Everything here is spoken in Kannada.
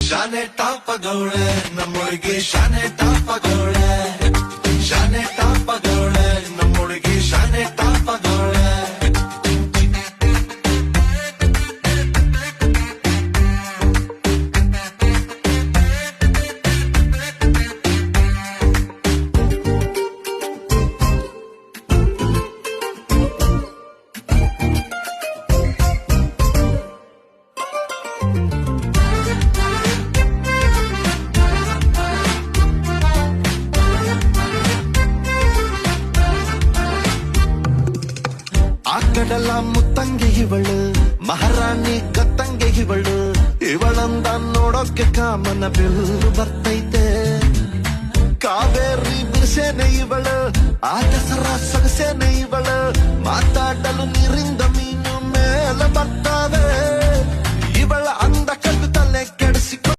ಶಾನೆ ಟಾಪಗೌಳೆ ನಮ್ಮೊಳಗೆ ಶಾನೆ ಟಾಪಗೌಳೆ ಶಾನೆ ಟಾಪಗೌಳೆ ನಮ್ಮೊಳಗೆ ಶಾನೆ ಟಾಪಗೌಳೆ ಆಕಡಲ ಮುತ್ತಂಗೆ ಇವಳು ಮಹಾರಾಣಿ ಗತ್ತಂಗೆ ಇವಳು ಇವಳಂದ ನೋಡೋಕೆ ಕಾಮನ ಬಿಲ್ಲು ಬರ್ತೈತೆ ಕಾವೇರಿ ಬಿರ್ಸೇನೆ ಇವಳು ಆಗಸರ ಸೊಗಸೇನೆ ಇವಳು ಮಾತಾಡಲು ನೀರಿಂದ ಮೀನು ಮೇಲೆ ಬರ್ತಾ